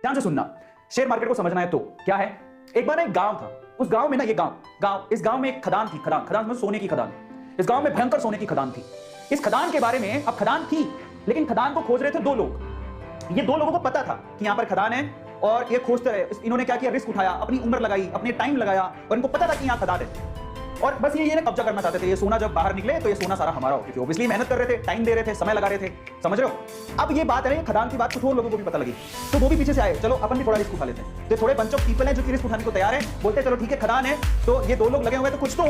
ध्यान से सुनना, शेयर मार्केट को समझना है तो क्या है। एक बार एक गांव था, उस गांव में ना, ये गांव इस गांव में एक खदान थी। खदान में सोने की खदान। इस गांव में भयंकर सोने की खदान थी। इस खदान के बारे में, अब खदान थी लेकिन खदान को खोज रहे थे दो लोग। ये दो लोगों को पता था कि यहां पर खदान है और ये खोजते रहे। इन्होंने क्या किया, रिस्क उठाया, अपनी उम्र लगाई, अपने टाइम लगाया और इनको पता था कि यहां खदान है और बस ये ना कब्जा करना चाहते थे। ये सोना जब बाहर निकले तो ये सोना सारा हमारा हो। क्योंकि ऑब्वियसली मेहनत कर रहे थे, टाइम दे रहे थे, समय लगा रहे थे, समझ रहे हो। अब ये बात है, खदान की बात कुछ और लोगों को भी पता लगी तो वो भी पीछे से आए, चलो अपन भी थोड़ा रिस्क उठा लेते हैं। तो थोड़े बंच ऑफ पीपल हैं जो कि रिस्क उठाने को तैयार है, बोलते हैं चलो ठीक है खदान है तो ये दो लोग लगे हुए तो कुछ तो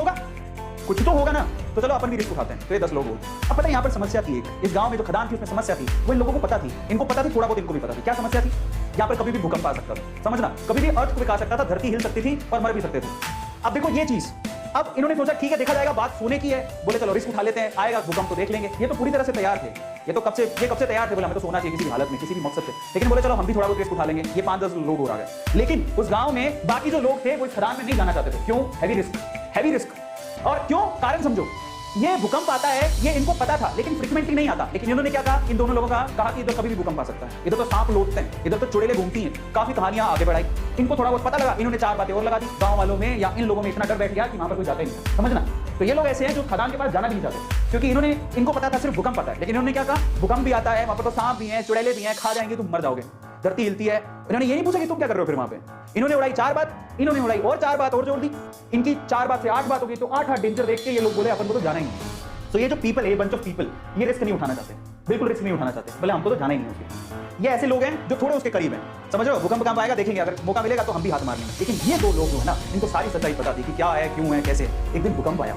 होगा ना, तो चलो अपन भी रिस्क उठाते हैं। तो ये 10 लोग हो। अब पता है यहाँ पर समस्या थी, एक इस गांव में जो खदान थी उसमें समस्या थी, वो इन लोगों को पता थी, इनको पता थी, थोड़ा बहुत इनको भी पता थी। क्या समस्या थी, यहाँ पर कभी भी भूकंप आ सकता था, समझना, कभी भी अर्थ को आ सकता था, धरती हिल सकती थी और मर भी सकते थे। अब देखो ये चीज, अब इन्होंने सोचा ठीक है देखा जाएगा, बात सोने की है, बोले चलो रिस्क उठा लेते हैं, आएगा भूकंप तो देख लेंगे। ये तो पूरी तरह से तैयार थे, ये कब से तैयार थे, बोले हमें तो सोना चाहिए किसी भी हालत में, किसी भी मकसद से। लेकिन बोले चलो हम भी थोड़ा बहुत रिस्क उठा लेंगे। ये 5-10 लोग और आ गए। लेकिन उस गांव में बाकी जो लोग थे वो इस खदान में नहीं जाना चाहते थे। क्यों? Heavy risk. और क्यों? कारण समझो, ये भूकंप आता है ये इनको पता था लेकिन फ्रीक्वेंटली नहीं आता। लेकिन इन्होंने क्या कहा, इन दोनों लोगों का कहा कि इधर कभी भी भूकंप आ सकता है, इधर तो सांप लौटते हैं, इधर तो चुड़ैलें घूमती हैं, काफी कहानियां आगे बढ़ाई। इनको थोड़ा बहुत पता लगा, इन्होंने 4 बातें और लगा दी। गांव वालों में या इन लोगों में इतना डर बैठ गया कि वहां पर कोई जाता ही नहीं, समझना। तो ये लोग ऐसे हैं जो खदान के पास जाना भी नहीं चाहते, क्योंकि इनको पता था सिर्फ भूकंप आता है। लेकिन इन्होंने क्या कहा, भूकंप भी आता है, वहां पर तो सांप भी है, चुड़ैलें भी हैं, खा जाएंगे, तुम मर जाओगे, धरती हिलती है। इन्होंने ये नहीं पूछा कि तुम क्या कर रहे हो फिर वहां पे। इन्होंने उड़ाई 4 बात, इन्होंने उड़ाई और 4 बात और जोड़ दी। इनकी 4 बात से 8 बात हो गई, तो 8 डेंजर देख के ये लोग बोले अपन को तो जाना ही नहीं। तो ये जो पीपल है, बंच ऑफ पीपल, ये रिस्क नहीं उठाना चाहते, बिल्कुल रिस्क नहीं उठाना चाहते, बोले हमको तो जाना ही नहीं उसके। ये ऐसे लोग हैं जो थोड़े उसके करीब हैं, समझ रहे हो। भूकंप काम आएगा देखेंगे, अगर मौका मिलेगा तो हम भी हाथ मार लेंगे। लेकिन ये दो लोग जो है ना, इनको सारी सच्चाई पता थी कि क्या है, क्यों है, कैसे। एक दिन भूकंप आया,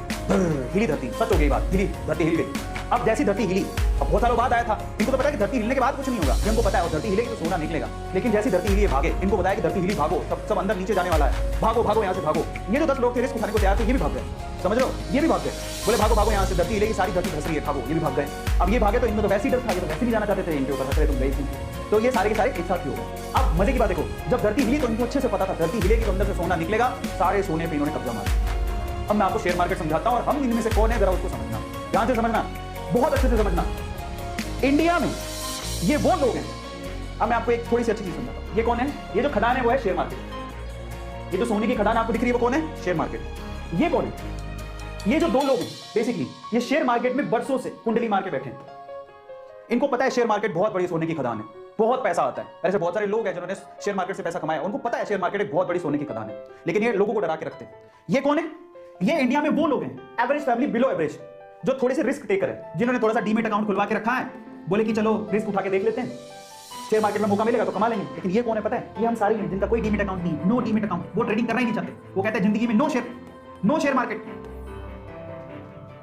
हिली धरती, सच हो गई बात, हिली धरती, हिल गई। अब जैसी धरती हिली, अब बहुत सालों बाद आया था, इनको तो पता है कि धरती हिलने के बाद कुछ नहीं होगा, इनको पता है और धरती हिलेगी तो सोना निकलेगा। लेकिन जैसी धरती हिली भागे, इनको बताया कि धरती हिली भागो, सब अंदर नीचे जाने वाला है, भागो यहाँ से भागो। ये जो 10 लोग थे रिस्क उठाने को तैयार थे, ये भी भाग गए, समझ रहे हो, ये भी भाग गए। बोले भागो यहाँ से, धरती हिलेगी, सारी धरती धस रही है, भागो। ये भी भाग गए। अब ये भागे तो इनमें तो वैसे ही डर था, ये तो वैसे नहीं जाना चाहते थे, इनके ऊपर हंस रहे तुम गई। तो ये सारे के सारे एक साथ ही हो गए। अब मजे की बात देखो, जब धरती हिली तो इनको अच्छे से पता था धरती हिलेगी तो अंदर से सोना निकलेगा, सारे सोने पे इन्होंने कब्जा मारा। अब मैं आपको शेयर मार्केट समझाता हूं और हम इनमें से कौन है, जरा उसको समझना, ध्यान से समझना, बहुत अच्छे से समझना। इंडिया में ये वो लोग हैं, अब मैं आपको एक थोड़ी सी अच्छी चीज समझाता हूं। ये कौन है, ये जो खदान है वो है शेयर मार्केट। ये जो सोने की खदान आपको दिख रही है वो कौन है, शेयर मार्केट। ये कौन है, ये जो 2 लोग हैं बेसिकली, ये शेयर मार्केट में बरसों से कुंडली मार के बैठे हैं। इनको पता है शेयर मार्केट बहुत बड़ी सोने की खदान है, बहुत पैसा आता है। ऐसे बहुत सारे लोग हैं जिन्होंने शेयर मार्केट से पैसा कमाया, उनको पता है शेयर मार्केट एक बहुत बड़ी सोने की खदान है, लेकिन ये लोगों को डरा के रखते हैं। ये कौन है, ये इंडिया में वो लोग हैं, एवरेज फैमिली, बिलो एवरेज, जो थोड़े से रिस्क टेकर है, जिन्होंने थोड़ा सा डीमेट अकाउंट खुलवा के रखा है, बोले कि चलो रिस्क उठा के देख लेते हैं, शेयर मार्केट में मौका मिलेगा तो कमा लेंगे। लेकिन ये कौन है पता है, ये हम सारे हैं जिनका कोई डीमेट अकाउंट नहीं, नो डीमेट अकाउंट, वो ट्रेडिंग करना ही नहीं चाहते। वो कहते हैं जिंदगी में नो शेयर मार्केट,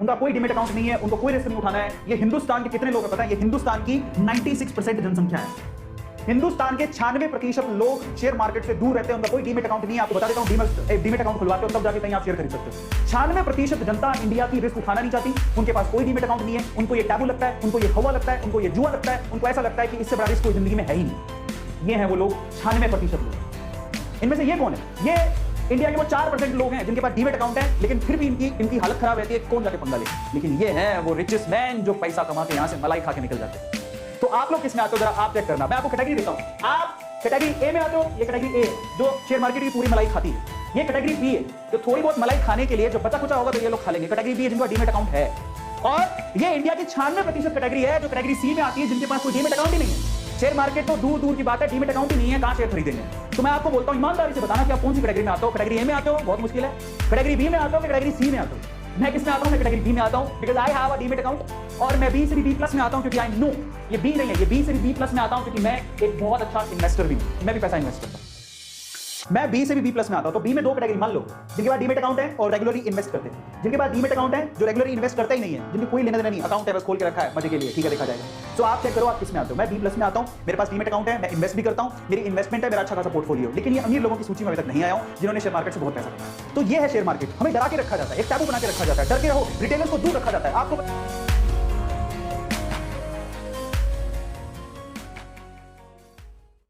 उनका कोई डीमेट अकाउंट नहीं है, उनको कोई रिस्क नहीं उठाना है। ये हिंदुस्तान के कितने लोग हैं पता है, ये हिंदुस्तान की 96% जनसंख्या है। हिंदुस्तान के 96% लोग शेयर मार्केट से दूर रहते हैं, उनका कोई डीमेट अकाउंट नहीं है। आपको बता देता हूं, डीमेट अकाउंट खुलवाते हो तब जाके कहीं आप शेयर खरीद सकते हो। 96% जनता इंडिया की रिस्क उठाना नहीं चाहती, उनके पास कोई डीमेट अकाउंट नहीं है, उनको ये टैबू लगता है, उनको ये हवा लगता है, उनको ये जुआ लगता है, उनको ऐसा लगता है कि इससे बड़ा रिस्क कोई जिंदगी में है ही नहीं। ये है वो लोग, 96% लोग। इनमें से ये कौन है, ये इंडिया के वो 4% लोग हैं जिनके पास डीमेट अकाउंट है, लेकिन फिर भी इनकी हालत खराब रहती है, कौन जाके पंगा ले। लेकिन ये है वो रिचेस्ट मैन जो पैसा कमा के यहां से मलाई खा के निकल जाते हैं। तो आप लोग किसमें आते हो, जरा आप चेक करना। मैं आपको कैटेगरी देता हूं, आप कैटेगरी ए में आते हो, ये कैटेगरी ए जो शेयर मार्केट की पूरी मलाई खाती है। ये कैटेगरी बी है जो थोड़ी बहुत मलाई खाने के लिए जो बचा कुचा होगा तो ये लोग खा लेंगे। कैटेगरी बी है जिनका डीमेट अकाउंट है, और ये इंडिया की 96% कैटेगरी है जो कैटेगरी सी में आती है, जिनके पास कोई डीमेट अकाउंट ही नहीं है। शेयर मार्केट तो दूर दूर की बात है, डीमेट अकाउंट ही नहीं है, कहां शेयर खरीदेंगे। तो मैं आपको बोलता हूं ईमानदारी से बताना कि आप कौन सी कैटेगरी में आते हो। कैटेगरी ए में आते हो, बहुत मुश्किल है। कैटेगरी बी में आते हो, कैटेगरी सी में आते हो। मैं किस में आता हूं, मैं कैटेगरी बी में आता हूं, because I have a demat account. और मैं बी से भी बी प्लस में आता हूं क्योंकि आई नो, ये बी नहीं है, ये बी से भी बी प्लस में आता हूं क्योंकि मैं एक बहुत अच्छा इन्वेस्टर भी हूं, मैं भी पैसा इन्वेस्ट करता हूं। मैं बी से भी बी प्लस में आता हूं। तो बी में 2 कैटेगरी मान लो, जिनके पास डीमेट अकाउंट है और रेगुलरली इन्वेस्ट करते हैं, जिनके पास डीमेट अकाउंट है जो रेगुलरली इन्वेस्ट करता ही नहीं है, जिनकी कोई लेना देना नहीं, अकाउंट है बस खोल के रखा है मजे के लिए, ठीक है देखा जाएगा। तो आप चेक करो आप किस में आते हो। मैं बी प्लस में आता हूं, मेरे पास डीमेट अकाउंट है, मैं इन्वेस्ट भी करता हूं, मेरी इन्वेस्टमेंट है, मेरा अच्छा खासा पोर्टफोलियो। लेकिन ये अमीर लोगों की सूची में अभी तक नहीं आया हूं जिन्होंने शेयर मार्केट से बहुत पैसा कमाया। तो ये है शेयर मार्केट, हमें डरा के रखा जाता है, एक टैबू बना के रखा जाता है, डर के रहो, रिटेलर्स को दूर रखा जाता है। आपको